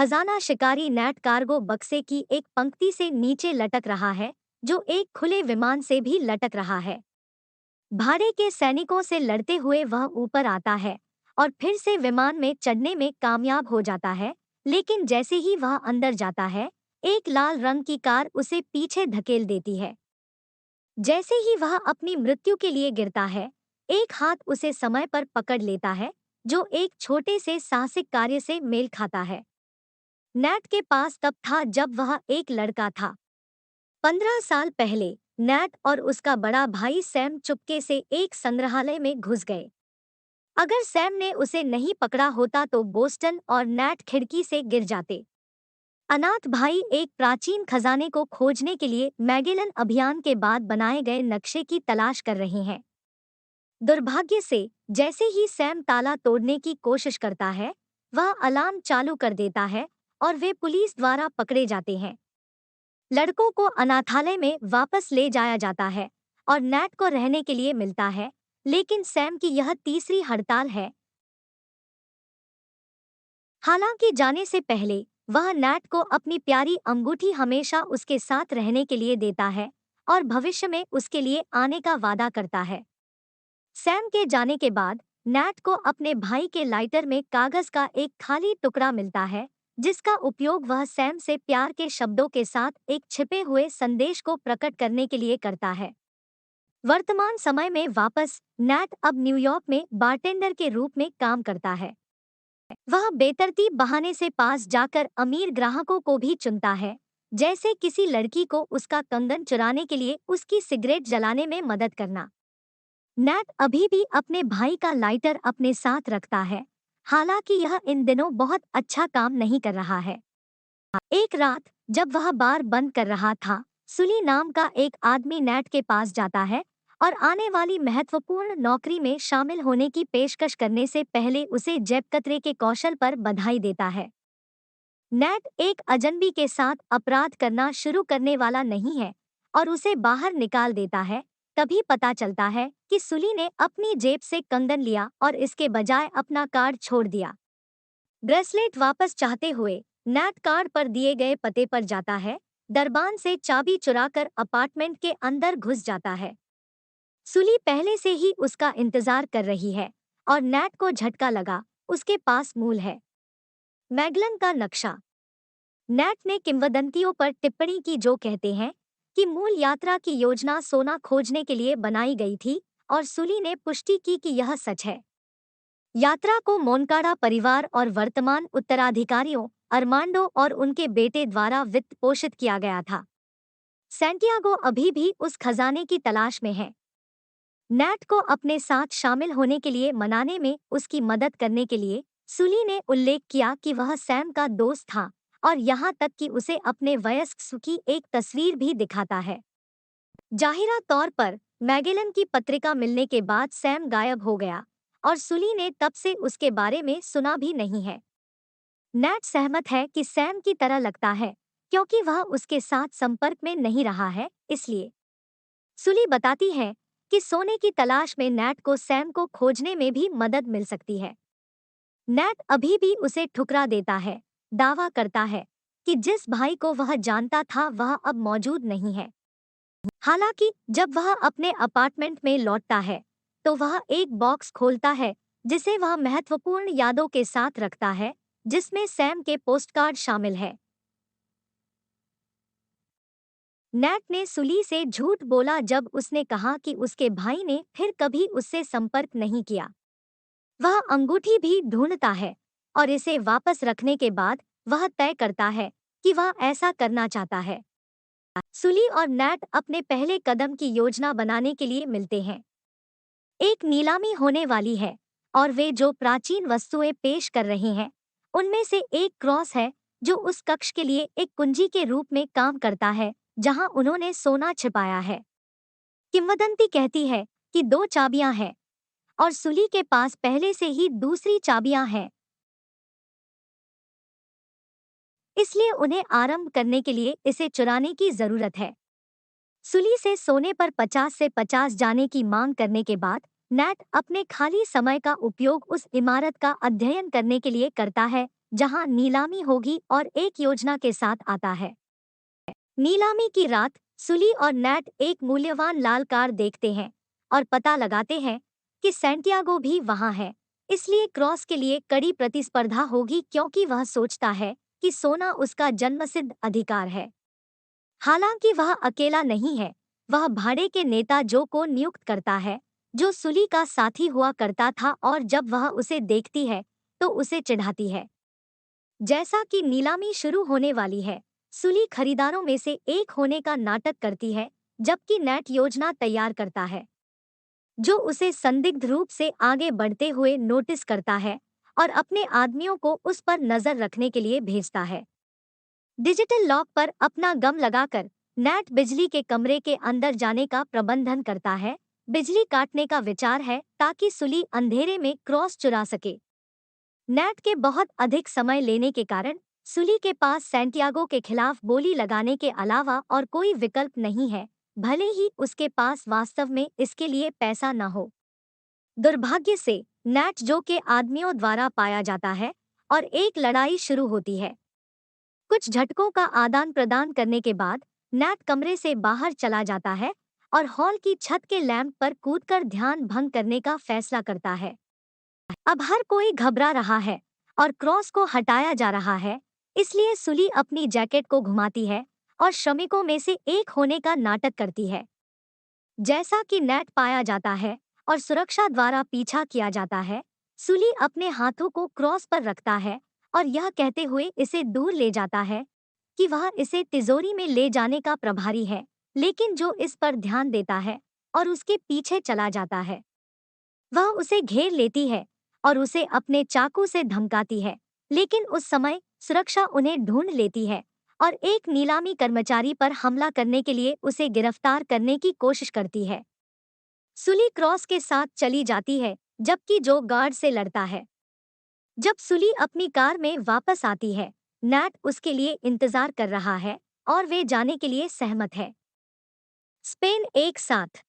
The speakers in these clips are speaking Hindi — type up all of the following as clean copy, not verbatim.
खजाना शिकारी नेट कार्गो बक्से की एक पंक्ति से नीचे लटक रहा है, जो एक खुले विमान से भी लटक रहा है। भाड़े के सैनिकों से लड़ते हुए वह ऊपर आता है और फिर से विमान में चढ़ने में कामयाब हो जाता है, लेकिन जैसे ही वह अंदर जाता है, एक लाल रंग की कार उसे पीछे धकेल देती है। जैसे ही वह अपनी मृत्यु के लिए गिरता है, एक हाथ उसे समय पर पकड़ लेता है, जो एक छोटे से साहसिक कार्य से मेल खाता है। नैट के पास तब था जब वह एक लड़का था। 15 साल पहले नैट और उसका बड़ा भाई सैम चुपके से एक संग्रहालय में घुस गए। अगर सैम ने उसे नहीं पकड़ा होता तो बोस्टन और नैट खिड़की से गिर जाते। अनाथ भाई एक प्राचीन खजाने को खोजने के लिए मैगेलन अभियान के बाद बनाए गए नक्शे की तलाश कर रहे हैं। दुर्भाग्य से जैसे ही सैम ताला तोड़ने की कोशिश करता है, वह अलार्म चालू कर देता है और वे पुलिस द्वारा पकड़े जाते हैं। लड़कों को अनाथालय में वापस ले जाया जाता है और नैट को रहने के लिए मिलता है, लेकिन सैम की यह तीसरी हड़ताल है। हालांकि जाने से पहले वह नैट को अपनी प्यारी अंगूठी हमेशा उसके साथ रहने के लिए देता है और भविष्य में उसके लिए आने का वादा करता है। सैम के जाने के बाद नैट को अपने भाई के लाइटर में कागज का एक खाली टुकड़ा मिलता है, जिसका उपयोग वह सैम से प्यार के शब्दों के साथ एक छिपे हुए संदेश को प्रकट करने के लिए करता है। वर्तमान समय में वापस नैट अब न्यूयॉर्क में बारटेंडर के रूप में काम करता है। वह बेतरतीब बहाने से पास जाकर अमीर ग्राहकों को भी चुनता है, जैसे किसी लड़की को उसका कंगन चुराने के लिए उसकी सिगरेट जलाने में मदद करना। नैट अभी भी अपने भाई का लाइटर अपने साथ रखता है, हालांकि यह इन दिनों बहुत अच्छा काम नहीं कर रहा है। एक रात जब वह बार बंद कर रहा था, सुली नाम का एक आदमी नैट के पास जाता है और आने वाली महत्वपूर्ण नौकरी में शामिल होने की पेशकश करने से पहले उसे जेब कतरे के कौशल पर बधाई देता है। नैट एक अजनबी के साथ अपराध करना शुरू करने वाला नहीं है और उसे बाहर निकाल देता है। तभी पता चलता है कि सुली ने अपनी जेब से कंगन लिया और इसके बजाय अपना कार्ड छोड़ दिया। ब्रेसलेट वापस चाहते हुए नैट कार्ड पर दिए गए पते पर जाता है, दरबान से चाबी चुराकर अपार्टमेंट के अंदर घुस जाता है। सुली पहले से ही उसका इंतजार कर रही है और नैट को झटका लगा, उसके पास मूल है। मैगलन का नक्शा। नैट ने किंवदंतियों पर टिप्पणी की जो कहते हैं कि मूल यात्रा की योजना सोना खोजने के लिए बनाई गई थी और सुली ने पुष्टि की कि यह सच है। यात्रा को मोनकाडा परिवार और वर्तमान उत्तराधिकारियों अरमांडो और उनके बेटे द्वारा वित्त पोषित किया गया था। सैंटियागो अभी भी उस खजाने की तलाश में है। नैट को अपने साथ शामिल होने के लिए मनाने में उसकी मदद करने के लिए सुली ने उल्लेख किया कि वह सैम का दोस्त था और यहाँ तक कि उसे अपने वयस्क सु की एक तस्वीर भी दिखाता है। जाहिरा तौर पर मैगेलन की पत्रिका मिलने के बाद सैम गायब हो गया और सुली ने तब से उसके बारे में सुना भी नहीं है। नैट सहमत है कि सैम की तरह लगता है, क्योंकि वह उसके साथ संपर्क में नहीं रहा है, इसलिए सुली बताती है कि सोने की तलाश में नैट को सैम को खोजने में भी मदद मिल सकती है। नैट अभी भी उसे ठुकरा देता है, दावा करता है कि जिस भाई को वह जानता था वह अब मौजूद नहीं है। हालांकि जब वह अपने अपार्टमेंट में लौटता है, तो वह एक बॉक्स खोलता है जिसे वह महत्वपूर्ण यादों के साथ रखता है, जिसमें सैम के पोस्टकार्ड शामिल है। नैट ने सुली से झूठ बोला जब उसने कहा कि उसके भाई ने फिर कभी उससे संपर्क नहीं किया। वह अंगूठी भी ढूंढता है और इसे वापस रखने के बाद वह तय करता है कि वह ऐसा करना चाहता है। सुली और नैट अपने पहले कदम की योजना बनाने के लिए मिलते हैं। एक नीलामी होने वाली है और वे जो प्राचीन वस्तुएं पेश कर रहे हैं, उनमें से एक क्रॉस है जो उस कक्ष के लिए एक कुंजी के रूप में काम करता है जहां उन्होंने सोना छिपाया है। किंवदंती कहती है कि दो चाबियां हैं और सुली के पास पहले से ही दूसरी चाबियां हैं, इसलिए उन्हें आरंभ करने के लिए इसे चुराने की जरूरत है। सुली से सोने पर 50 से 50 जाने की मांग करने के बाद नैट अपने खाली समय का उपयोग उस इमारत का अध्ययन करने के लिए करता है जहां नीलामी होगी और एक योजना के साथ आता है। नीलामी की रात सुली और नैट एक मूल्यवान लाल कार देखते हैं और पता लगाते हैं कि सैंटियागो भी वहां है। इसलिए क्रॉस के लिए कड़ी प्रतिस्पर्धा होगी क्योंकि वह सोचता है कि सोना उसका जन्मसिद्ध अधिकार है। हालांकि वह अकेला नहीं है, वह भाड़े के नेता जो को नियुक्त करता है, जो सुली का साथी हुआ करता था और जब वह उसे देखती है तो उसे चिढ़ाती है। जैसा कि नीलामी शुरू होने वाली है, सुली खरीदारों में से एक होने का नाटक करती है, जबकि नैट योजना तैयार करता है, जो उसे संदिग्ध रूप से आगे बढ़ते हुए नोटिस करता है और अपने आदमियों को उस पर नजर रखने के लिए भेजता है। डिजिटल लॉक पर अपना गम लगाकर नैट बिजली के कमरे के अंदर जाने का प्रबंधन करता है। बिजली काटने का विचार है ताकि सुली अंधेरे में क्रॉस चुरा सके। नैट के बहुत अधिक समय लेने के कारण सुली के पास सैंटियागो के खिलाफ बोली लगाने के अलावा और कोई विकल्प नहीं है, भले ही उसके पास वास्तव में इसके लिए पैसा न हो। दुर्भाग्य से नैट जो के आदमियों द्वारा पाया जाता है और एक लड़ाई शुरू होती है। कुछ झटकों का आदान प्रदान करने के बाद नैट कमरे से बाहर चला जाता है और हॉल की छत के लैंप पर कूदकर ध्यान भंग करने का फैसला करता है। अब हर कोई घबरा रहा है और क्रॉस को हटाया जा रहा है, इसलिए सुली अपनी जैकेट को घुमाती है और श्रमिकों में से एक होने का नाटक करती है। जैसा कि नैट पाया जाता है और सुरक्षा द्वारा पीछा किया जाता है, सुली अपने हाथों को क्रॉस पर रखता है और यह कहते हुए इसे दूर ले जाता है कि वह इसे तिजोरी में ले जाने का प्रभारी है, लेकिन जो इस पर ध्यान देता है और उसके पीछे चला जाता है। वह उसे घेर लेती है और उसे अपने चाकू से धमकाती है, लेकिन उस समय सुरक्षा उन्हें ढूंढ लेती है और एक नीलामी कर्मचारी पर हमला करने के लिए उसे गिरफ्तार करने की कोशिश करती है। सुली क्रॉस के साथ चली जाती है, जबकि जो गार्ड से लड़ता है। जब सुली अपनी कार में वापस आती है, नैट उसके लिए इंतजार कर रहा है और वे जाने के लिए सहमत है। स्पेन एक साथ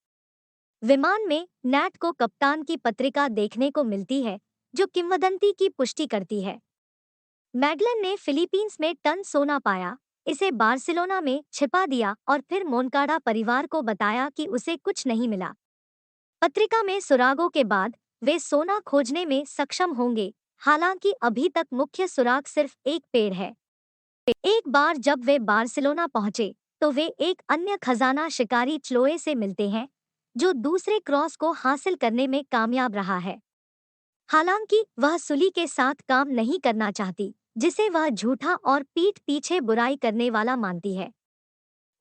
विमान में नैट को कप्तान की पत्रिका देखने को मिलती है, जो किंवदंती की पुष्टि करती है। मैगलन ने फिलीपींस में टन सोना पाया, इसे बार्सिलोना में छिपा दिया और फिर मोनकाडा परिवार को बताया कि उसे कुछ नहीं मिला। पत्रिका में सुरागों के बाद वे सोना खोजने में सक्षम होंगे, हालांकि अभी तक मुख्य सुराग सिर्फ एक पेड़ है। एक बार जब वे बार्सिलोना पहुंचे, तो वे एक अन्य खजाना शिकारी च्लोए से मिलते हैं, जो दूसरे क्रॉस को हासिल करने में कामयाब रहा है। हालांकि वह सुली के साथ काम नहीं करना चाहती, जिसे वह झूठा और पीठ पीछे बुराई करने वाला मानती है।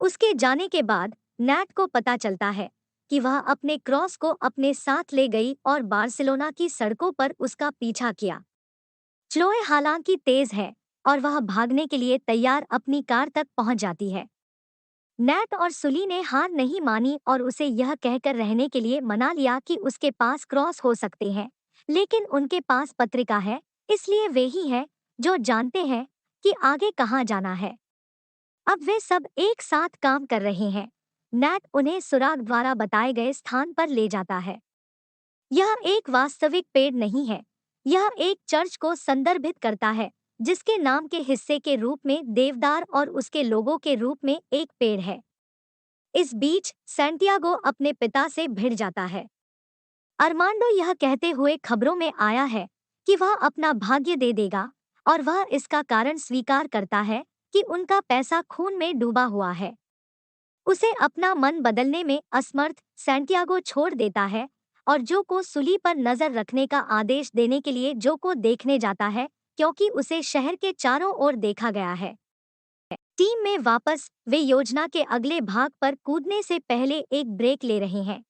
उसके जाने के बाद नैट को पता चलता है कि वह अपने क्रॉस को अपने साथ ले गई और बार्सिलोना की सड़कों पर उसका पीछा किया। च्लोए हालांकि तेज है और वह भागने के लिए तैयार अपनी कार तक पहुंच जाती है। नैट और सुली ने हार नहीं मानी और उसे यह कहकर रहने के लिए मना लिया कि उसके पास क्रॉस हो सकते हैं, लेकिन उनके पास पत्रिका है, इसलिए वे ही हैं जो जानते हैं कि आगे कहाँ जाना है। अब वे सब एक साथ काम कर रहे हैं। नैट उन्हें सुराग द्वारा बताए गए स्थान पर ले जाता है। यह एक वास्तविक पेड़ नहीं है, यह एक चर्च को संदर्भित करता है, जिसके नाम के हिस्से के रूप में देवदार और उसके लोगों के रूप में एक पेड़ है। इस बीच सैंटियागो अपने पिता से भिड़ जाता है। अरमांडो यह कहते हुए खबरों में आया है कि वह अपना भाग्य दे देगा और वह इसका कारण स्वीकार करता है कि उनका पैसा खून में डूबा हुआ है। उसे अपना मन बदलने में असमर्थ सैंटियागो छोड़ देता है और जो को सुली पर नजर रखने का आदेश देने के लिए जो को देखने जाता है, क्योंकि उसे शहर के चारों ओर देखा गया है। टीम में वापस वे योजना के अगले भाग पर कूदने से पहले एक ब्रेक ले रहे हैं।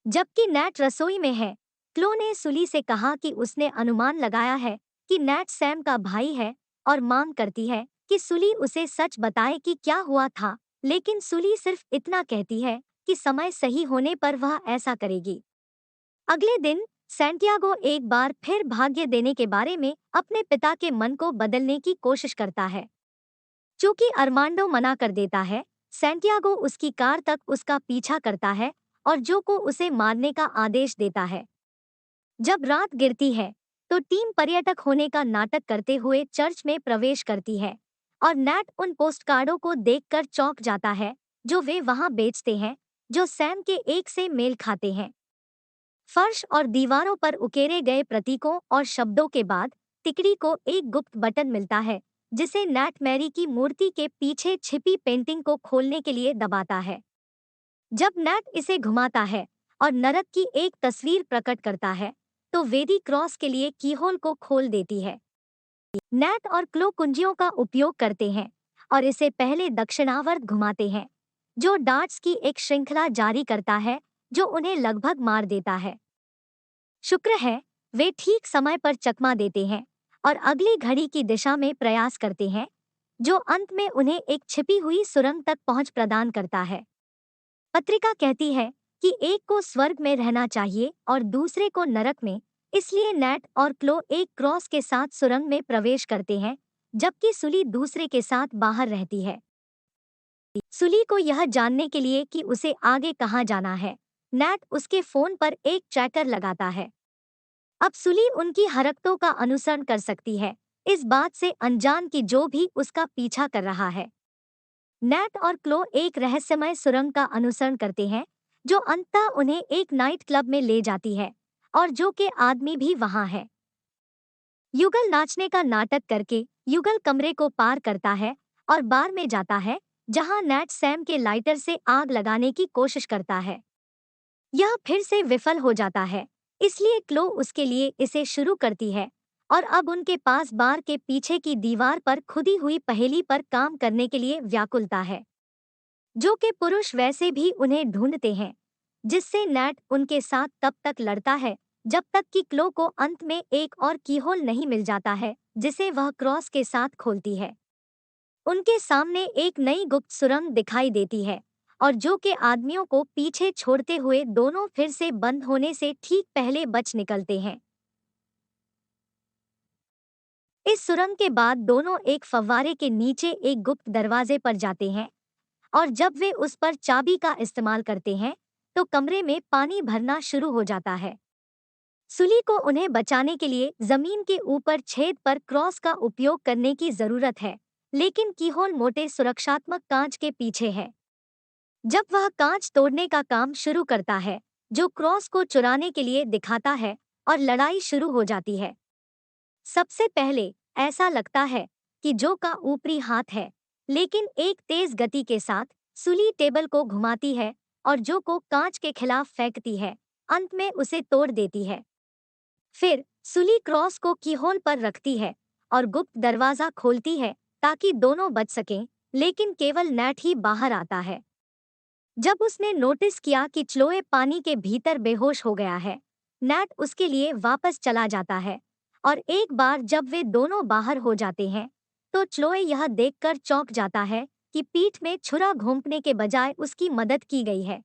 जबकि नैट रसोई में है, क्लो ने सुली से कहा कि उसने अनुमान लगाया है कि नैट सैम का भाई है और मांग करती है कि सुली उसे सच बताए कि क्या हुआ था, लेकिन सुली सिर्फ इतना कहती है कि समय सही होने पर वह ऐसा करेगी। अगले दिन सैंटियागो एक बार फिर भाग्य देने के बारे में अपने पिता के मन को बदलने की कोशिश करता है। चूंकि अरमांडो मना कर देता है, सैंटियागो उसकी कार तक उसका पीछा करता है और जो को उसे मारने का आदेश देता है। जब रात गिरती है, तो टीम पर्यटक होने का नाटक करते हुए चर्च में प्रवेश करती है और नैट उन पोस्टकार्डों को देखकर चौंक जाता है जो वे वहां बेचते हैं, जो सैम के एक से मेल खाते हैं। फर्श और दीवारों पर उकेरे गए प्रतीकों और शब्दों के बाद तिकड़ी को एक गुप्त बटन मिलता है, जिसे नैट मैरी की मूर्ति के पीछे छिपी पेंटिंग को खोलने के लिए दबाता है। जब नैट इसे घुमाता है और नरक की एक तस्वीर प्रकट करता है, तो वेदी क्रॉस के लिए कीहोल को खोल देती है। नैट और क्लो कुंजियों का उपयोग करते हैं और इसे पहले दक्षिणावर्त घुमाते हैं, जो डार्ट्स की एक श्रृंखला जारी करता है जो उन्हें लगभग मार देता है। शुक्र है, वे ठीक समय पर चकमा देते हैं और अगली घड़ी की दिशा में प्रयास करते हैं, जो अंत में उन्हें एक छिपी हुई सुरंग तक पहुंच प्रदान करता है। पत्रिका कहती है कि एक को स्वर्ग में रहना चाहिए और दूसरे को नरक में, इसलिए नैट और क्लो एक क्रॉस के साथ सुरंग में प्रवेश करते हैं, जबकि सुली दूसरे के साथ बाहर रहती है। सुली को यह जानने के लिए कि उसे आगे कहाँ जाना है, नैट उसके फोन पर एक ट्रैकर लगाता है। अब सुली उनकी हरकतों का अनुसरण कर सकती है, इस बात से अनजान कि जो भी उसका पीछा कर रहा है। नैट और क्लो एक रहस्यमय सुरंग का अनुसरण करते हैं, जो अंततः उन्हें एक नाइट क्लब में ले जाती है और जो के आदमी भी वहां है। युगल नाचने का नाटक करके युगल कमरे को पार करता है और बार में जाता है, जहां नैट सैम के लाइटर से आग लगाने की कोशिश करता है। यह फिर से विफल हो जाता है, इसलिए क्लो उसके लिए इसे शुरू करती है और अब उनके पास बार के पीछे की दीवार पर खुदी हुई पहेली पर काम करने के लिए व्याकुलता है, जो कि पुरुष वैसे भी उन्हें ढूंढते हैं, जिससे नैट उनके साथ तब तक लड़ता है जब तक कि क्लो को अंत में एक और कीहोल नहीं मिल जाता है, जिसे वह क्रॉस के साथ खोलती है। उनके सामने एक नई गुप्त सुरंग दिखाई देती है और जो के आदमियों को पीछे छोड़ते हुए दोनों फिर से बंद होने से ठीक पहले बच निकलते हैं। इस सुरंग के बाद दोनों एक फव्वारे के नीचे एक गुप्त दरवाजे पर जाते हैं और जब वे उस पर चाबी का इस्तेमाल करते हैं, तो कमरे में पानी भरना शुरू हो जाता है। सुली को उन्हें बचाने के लिए जमीन के ऊपर छेद पर क्रॉस का उपयोग करने की जरूरत है, लेकिन कीहोल मोटे सुरक्षात्मक कांच के पीछे है। जब वह कांच तोड़ने का काम शुरू करता है, जो क्रॉस को चुराने के लिए दिखाता है, और लड़ाई शुरू हो जाती है। सबसे पहले ऐसा लगता है कि जो का ऊपरी हाथ है, लेकिन एक तेज गति के साथ सुली टेबल को घुमाती है और जो को कांच के खिलाफ फेंकती है, अंत में उसे तोड़ देती है। फिर सुली क्रॉस को कीहोल पर रखती है और गुप्त दरवाजा खोलती है ताकि दोनों बच सकें, लेकिन केवल नैट ही बाहर आता है। जब उसने नोटिस किया कि च्लोए पानी के भीतर बेहोश हो गया है, नैट उसके लिए वापस चला जाता है और एक बार जब वे दोनों बाहर हो जाते हैं, तो च्लोए यह देखकर चौंक जाता है कि पीठ में छुरा घोंपने के बजाय उसकी मदद की गई है।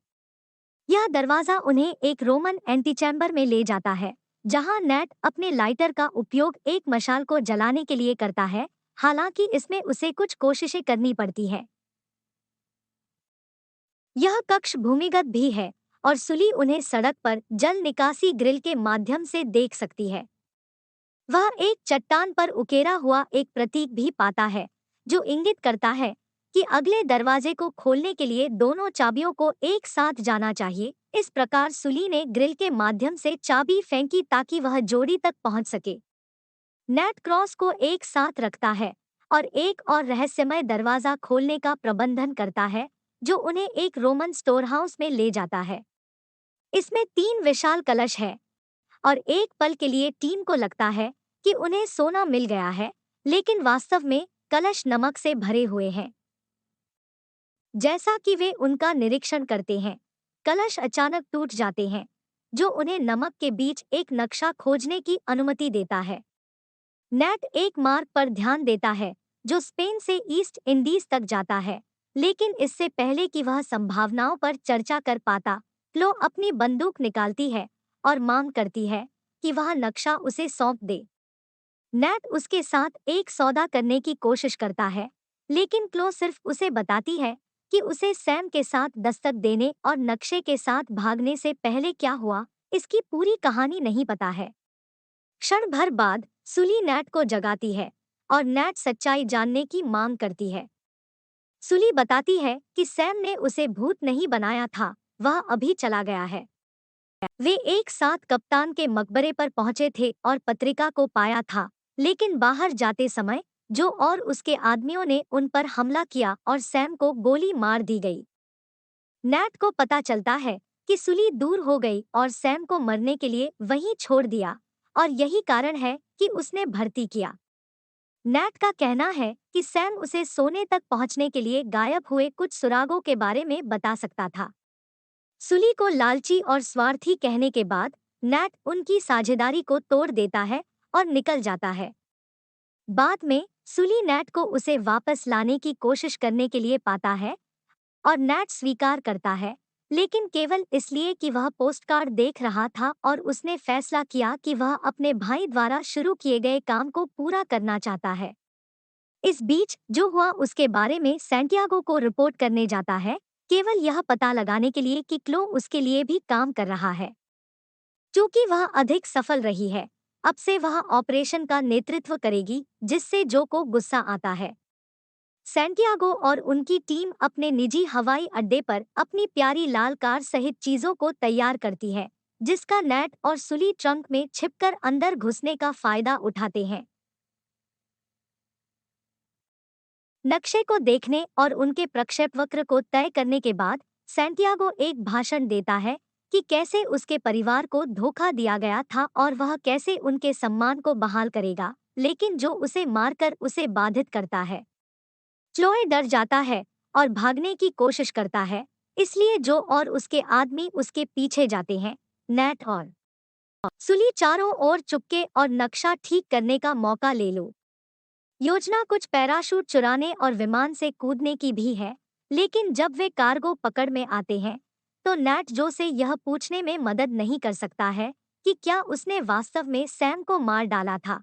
यह दरवाजा उन्हें एक रोमन एंटीचैम्बर में ले जाता है, जहां नैट अपने लाइटर का उपयोग एक मशाल को जलाने के लिए करता है, हालांकि इसमें उसे कुछ कोशिशें करनी पड़ती हैं। यह कक्ष भूमिगत भी है और सुली उन्हें सड़क पर जल निकासी ग्रिल के माध्यम से देख सकती है। वह एक चट्टान पर उकेरा हुआ एक प्रतीक भी पाता है, जो इंगित करता है कि अगले दरवाजे को खोलने के लिए दोनों चाबियों को एक साथ जाना चाहिए। इस प्रकार सुली ने ग्रिल के माध्यम से चाबी फेंकी ताकि वह जोड़ी तक पहुंच सके। नेट क्रॉस को एक साथ रखता है और एक और रहस्यमय दरवाजा खोलने का प्रबंधन करता है, जो उन्हें एक रोमन स्टोर हाउस में ले जाता है। इसमें 3 विशाल कलश है और एक पल के लिए टीम को लगता है कि उन्हें सोना मिल गया है, लेकिन वास्तव में कलश नमक से भरे हुए हैं। जैसा कि वे उनका निरीक्षण करते हैं, कलश अचानक टूट जाते हैं, जो उन्हें नमक के बीच एक नक्शा खोजने की अनुमति देता है। नेट एक मार्ग पर ध्यान देता है जो स्पेन से ईस्ट इंडीज तक जाता है, लेकिन इससे पहले कि वह संभावनाओं पर चर्चा कर पाता, क्लो अपनी बंदूक निकालती है और मांग करती है कि वह नक्शा उसे सौंप दे। नेट उसके साथ एक सौदा करने की कोशिश करता है, लेकिन क्लो सिर्फ उसे बताती है कि उसे सैम के साथ दस्तक देने और नक्शे के साथ भागने से पहले क्या हुआ, इसकी पूरी कहानी नहीं पता है। क्षण भर बाद सुली नैट को जगाती है और नैट सच्चाई जानने की मांग करती है। सुली बताती है कि सैम ने उसे भूत नहीं बनाया था, वह अभी चला गया है। वे एक साथ कप्तान के मकबरे पर पहुंचे थे और पत्रिका को पाया था, लेकिन बाहर जाते समय जो और उसके आदमियों ने उन पर हमला किया और सैम को गोली मार दी गई। नैट को पता चलता है कि सुली दूर हो गई और सैम को मरने के लिए वहीं छोड़ दिया और यही कारण है कि उसने भर्ती किया। नैट का कहना है कि सैम उसे सोने तक पहुंचने के लिए गायब हुए कुछ सुरागों के बारे में बता सकता था। सुली को लालची और स्वार्थी कहने के बाद नैट उनकी साझेदारी को तोड़ देता है और निकल जाता है। बाद में सुली नैट को उसे वापस लाने की कोशिश करने के लिए पाता है और नैट स्वीकार करता है, लेकिन केवल इसलिए कि वह पोस्टकार्ड देख रहा था और उसने फैसला किया कि वह अपने भाई द्वारा शुरू किए गए काम को पूरा करना चाहता है। इस बीच जो हुआ उसके बारे में सैंटियागो को रिपोर्ट करने जाता है, केवल यह पता लगाने के लिए कि क्लो उसके लिए भी काम कर रहा है। चूंकि वह अधिक सफल रही है, अब से वह ऑपरेशन का नेतृत्व करेगी, जिससे जो को गुस्सा आता है। सैंटियागो और उनकी टीम अपने निजी हवाई अड्डे पर अपनी प्यारी लाल कार सहित चीजों को तैयार करती है, जिसका नैट और सुली ट्रंक में छिपकर अंदर घुसने का फायदा उठाते हैं। नक्शे को देखने और उनके प्रक्षेपवक्र को तय करने के बाद सैंटियागो एक भाषण देता है कि कैसे उसके परिवार को धोखा दिया गया था और वह कैसे उनके सम्मान को बहाल करेगा, लेकिन जो उसे मारकर उसे बाधित करता है। क्लोए डर जाता है और भागने की कोशिश करता है, इसलिए जो और उसके आदमी उसके पीछे जाते हैं। नैट और सुली चारों ओर चुपके और नक्शा ठीक करने का मौका ले लो। योजना कुछ पैराशूट चुराने और विमान से कूदने की भी है, लेकिन जब वे कार्गो पकड़ में आते हैं तो नैट जो से यह पूछने में मदद नहीं कर सकता है कि क्या उसने वास्तव में सैम को मार डाला था।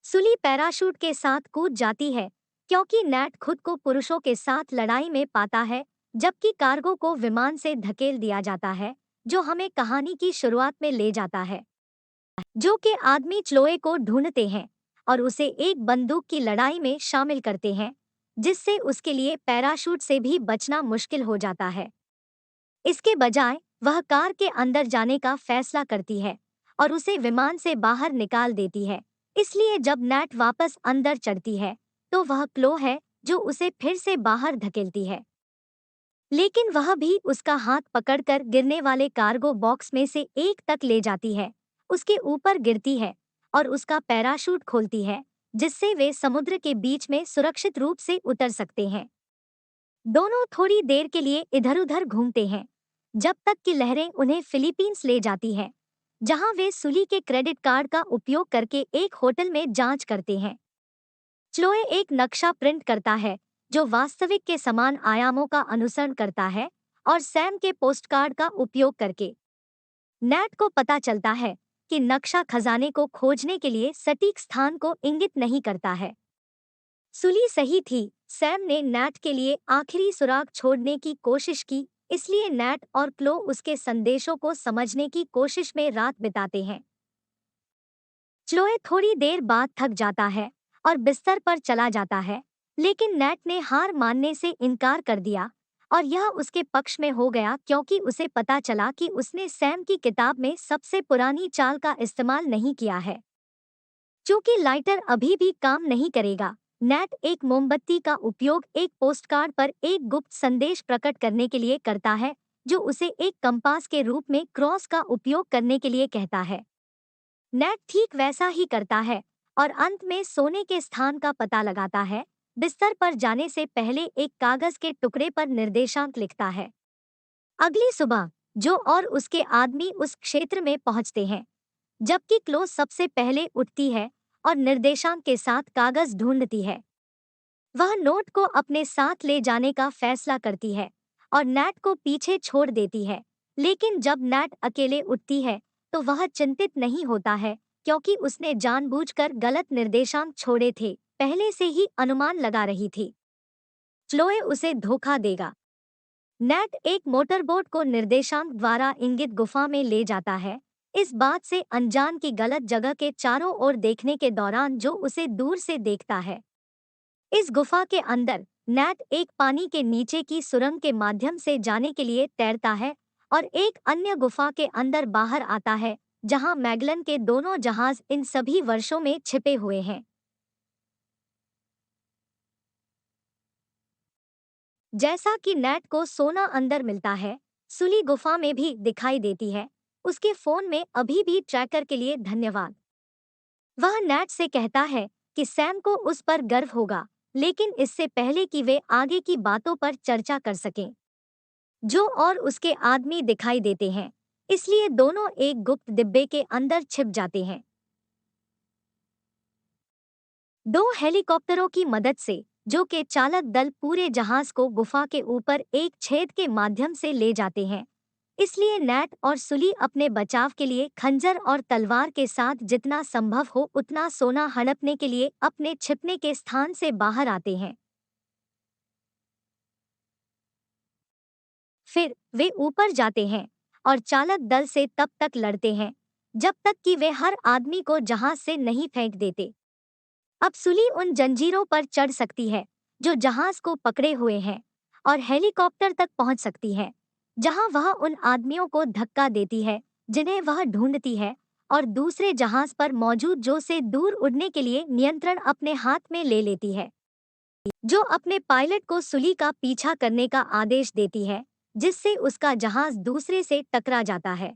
सुली पैराशूट के साथ कूद जाती है क्योंकि नैट खुद को पुरुषों के साथ लड़ाई में पाता है, जबकि कार्गो को विमान से धकेल दिया जाता है, जो हमें कहानी की शुरुआत में ले जाता है। जो के आदमी च्लोए को ढूंढते हैं और उसे एक बंदूक की लड़ाई में शामिल करते हैं, जिससे उसके लिए पैराशूट से भी बचना मुश्किल हो जाता है। इसके बजाय वह कार के अंदर जाने का फैसला करती है और उसे विमान से बाहर निकाल देती है। इसलिए जब नैट वापस अंदर चढ़ती है तो वह क्लो है जो उसे फिर से बाहर धकेलती है, लेकिन वह भी उसका हाथ पकड़कर गिरने वाले कार्गो बॉक्स में से एक तक ले जाती है, उसके ऊपर गिरती है और उसका पैराशूट खोलती है, जिससे वे समुद्र के बीच में सुरक्षित रूप से उतर सकते हैं। दोनों थोड़ी देर के लिए इधर-उधर घूमते हैं, जब तक कि लहरें उन्हें फिलीपींस ले जाती हैं, जहां वे सुली के क्रेडिट कार्ड का उपयोग करके एक होटल में जांच करते हैं। च्लोए एक नक्शा प्रिंट करता है जो वास्तविक के समान आयामों का अनुसरण करता है और सैम के पोस्टकार्ड का उपयोग करके नैट को पता चलता है कि नक्शा खजाने को खोजने के लिए सटीक स्थान को इंगित नहीं करता है। सुली सही थी, सैम ने नैट के लिए आखिरी सुराग छोड़ने की कोशिश की, इसलिए नैट और क्लो उसके संदेशों को समझने की कोशिश में रात बिताते हैं। च्लोए थोड़ी देर बाद थक जाता है और बिस्तर पर चला जाता है, लेकिन नैट ने हार मानने से इनकार कर दिया और यह उसके पक्ष में हो गया क्योंकि उसे पता चला कि उसने सैम की किताब में सबसे पुरानी चाल का इस्तेमाल नहीं किया है। चूंकि लाइटर अभी भी काम नहीं करेगा, नैट एक मोमबत्ती का उपयोग एक पोस्टकार्ड पर एक गुप्त संदेश प्रकट करने के लिए करता है, जो उसे एक कंपास के रूप में क्रॉस का उपयोग करने के लिए कहता है। नैट ठीक वैसा ही करता है और अंत में सोने के स्थान का पता लगाता है, बिस्तर पर जाने से पहले एक कागज के टुकड़े पर निर्देशांक लिखता है। अगली सुबह जो और उसके आदमी उस क्षेत्र में पहुंचते हैं, जबकि क्लो सबसे पहले उठती है और निर्देशांक के साथ कागज ढूंढती है। वह नोट को अपने साथ ले जाने का फैसला करती है और नैट को पीछे छोड़ देती है, लेकिन जब नैट अकेले उठती है तो वह चिंतित नहीं होता है क्योंकि उसने जानबूझकर गलत निर्देशांक छोड़े थे, पहले से ही अनुमान लगा रही थी। क्लोए उसे धोखा देगा। नैट एक मोटरबोट को निर्देशांक द्वारा इंगित गुफा में ले जाता है, इस बात से अनजान की गलत जगह के चारों ओर देखने के दौरान जो उसे दूर से देखता है। इस गुफा के अंदर नैट एक पानी के नीचे की सुरंग के माध्यम से जाने के लिए तैरता है और एक अन्य गुफा के अंदर बाहर आता है, जहां मैगलन के दोनों जहाज इन सभी वर्षों में छिपे हुए हैं। जैसा कि नैट को सोना अंदर मिलता है, सुली गुफा में भी दिखाई देती है। उसके फोन में अभी भी ट्रैकर के लिए धन्यवाद। वह नैट से कहता है कि सैम को उस पर गर्व होगा, लेकिन इससे पहले कि वे आगे की बातों पर चर्चा कर सकें, जो और उसके आदमी दिखाई देते हैं, इसलिए दोनों एक गुप्त डिब्बे के अंदर छिप जाते हैं। दो हेलीकॉप्टरों की मदद से जो के चालक दल पूरे जहाज को गुफा के ऊपर एक छेद के माध्यम से ले जाते हैं। इसलिए नैट और सुली अपने बचाव के लिए खंजर और तलवार के साथ जितना संभव हो उतना सोना हड़पने के लिए अपने छिपने के स्थान से बाहर आते हैं। फिर वे ऊपर जाते हैं और चालक दल से तब तक लड़ते हैं जब तक कि वे हर आदमी को जहाज से नहीं फेंक देते। अब सुली उन जंजीरों पर चढ़ सकती है जो जहाज को पकड़े हुए हैं और हेलीकॉप्टर तक पहुंच सकती है, जहां वह उन आदमियों को धक्का देती है जिन्हें वह ढूंढती है और दूसरे जहाज पर मौजूद जो से दूर उड़ने के लिए नियंत्रण अपने हाथ में ले लेती है, जो अपने पायलट को सुली का पीछा करने का आदेश देती है, जिससे उसका जहाज दूसरे से टकरा जाता है।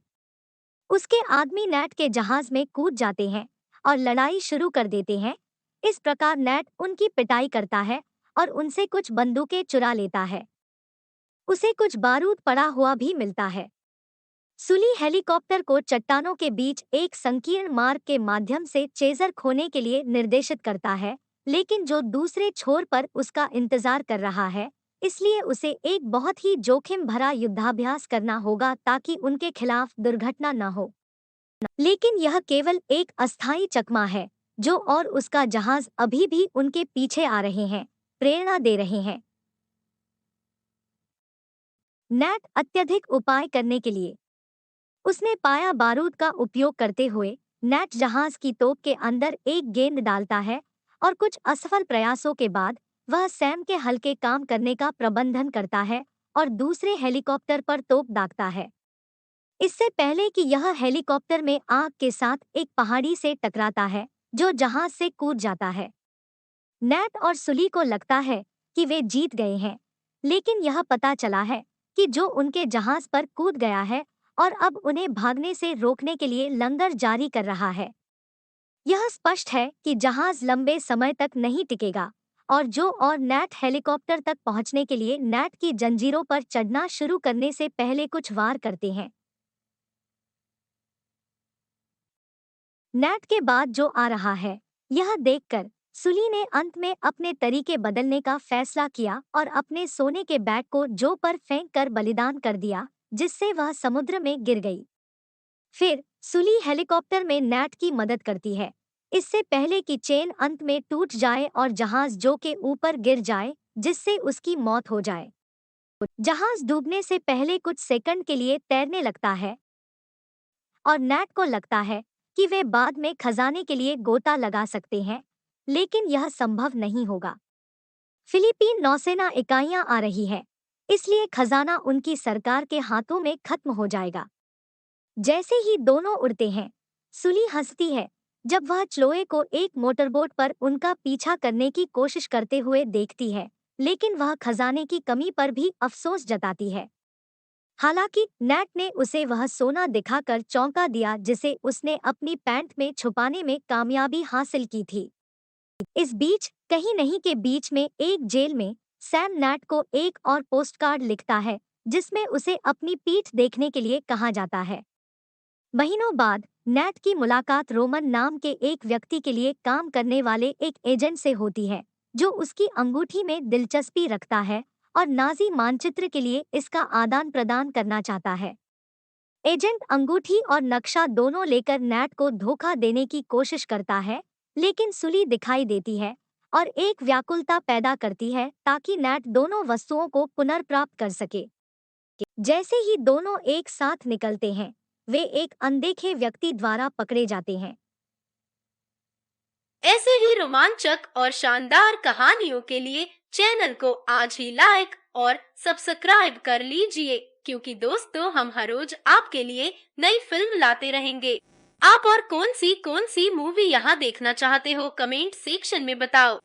उसके आदमी नैट के जहाज में कूद जाते हैं और लड़ाई शुरू कर देते हैं। इस प्रकार नैट उनकी पिटाई करता है और उनसे कुछ बंदूकें चुरा लेता है। उसे कुछ बारूद पड़ा हुआ भी मिलता है। सुली हेलीकॉप्टर को चट्टानों के बीच एक संकीर्ण मार्ग के माध्यम से चेजर खोने के लिए निर्देशित करता है, लेकिन जो दूसरे छोर पर उसका इंतजार कर रहा है, इसलिए उसे एक बहुत ही जोखिम भरा युद्धाभ्यास करना होगा ताकि उनके खिलाफ दुर्घटना न हो। लेकिन यह केवल एक अस्थायी चकमा है, जो और उसका जहाज अभी भी उनके पीछे आ रहे हैं, प्रेरणा दे रहे हैं। नैट अत्यधिक उपाय करने के लिए उसने पाया बारूद का उपयोग करते हुए नैट जहाज की तोप के अंदर एक गेंद डालता है और कुछ असफल प्रयासों के बाद वह सैम के हल्के काम करने का प्रबंधन करता है और दूसरे हेलीकॉप्टर पर तोप दागता है। इससे पहले कि यह हेलीकॉप्टर में आग के साथ एक पहाड़ी से टकराता है जो जहाज से कूद जाता है। नैट और सुली को लगता है कि वे जीत गए हैं, लेकिन यह पता चला है कि जो उनके जहाज पर कूद गया है और अब उन्हें भागने से रोकने के लिए लंगर जारी कर रहा है। यह स्पष्ट है कि जहाज लंबे समय तक नहीं टिकेगा और जो और नैट हेलीकॉप्टर तक पहुंचने के लिए नैट की जंजीरों पर चढ़ना शुरू करने से पहले कुछ वार करते हैं। नैट के बाद जो आ रहा है, यह देखकर सुली ने अंत में अपने तरीके बदलने का फैसला किया और अपने सोने के बैग को जो पर फेंक कर बलिदान कर दिया, जिससे वह समुद्र में गिर गई। फिर सुली हेलीकॉप्टर में नैट की मदद करती है, इससे पहले कि चेन अंत में टूट जाए और जहाज जो के ऊपर गिर जाए, जिससे उसकी मौत हो जाए। जहाज डूबने से पहले कुछ सेकंड के लिए तैरने लगता है और नैट को लगता है कि वे बाद में खजाने के लिए गोता लगा सकते हैं, लेकिन यह संभव नहीं होगा। फिलीपीन नौसेना इकाइयां आ रही है, इसलिए खजाना उनकी सरकार के हाथों में खत्म हो जाएगा। जैसे ही दोनों उड़ते हैं, सुली हंसती है जब वह च्लोए को एक मोटरबोट पर उनका पीछा करने की कोशिश करते हुए देखती है, लेकिन वह खजाने की कमी पर भी अफसोस जताती है। हालांकि नैट ने उसे वह सोना दिखाकर चौंका दिया जिसे उसने अपनी पैंट में छुपाने में कामयाबी हासिल की थी। इस बीच कहीं नहीं के बीच में एक जेल में सैम नैट को एक और पोस्टकार्ड लिखता है जिसमें उसे अपनी पीठ देखने के लिए कहा जाता है। महीनों बाद नैट की मुलाकात रोमन नाम के एक व्यक्ति के लिए काम करने वाले एक एजेंट से होती है, जो उसकी अंगूठी में दिलचस्पी रखता है और नाजी मानचित्र के लिए इसका आदान प्रदान करना चाहता है। एजेंट अंगूठी और नक्शा दोनों लेकर नैट को धोखा देने की कोशिश करता है, लेकिन सुली दिखाई देती है और एक व्याकुलता पैदा करती है ताकि नैट दोनों वस्तुओं को पुनर्प्राप्त कर सके। जैसे ही दोनों एक साथ निकलते हैं, वे एक अनदेखे व्यक्ति द्वारा पकड़े जाते हैं। ऐसे ही रोमांचक और शानदार कहानियों के लिए चैनल को आज ही लाइक और सब्सक्राइब कर लीजिए, क्योंकि दोस्तों हम हर रोज आपके लिए नई फिल्म लाते रहेंगे। आप और कौन सी मूवी यहाँ देखना चाहते हो, कमेंट सेक्शन में बताओ।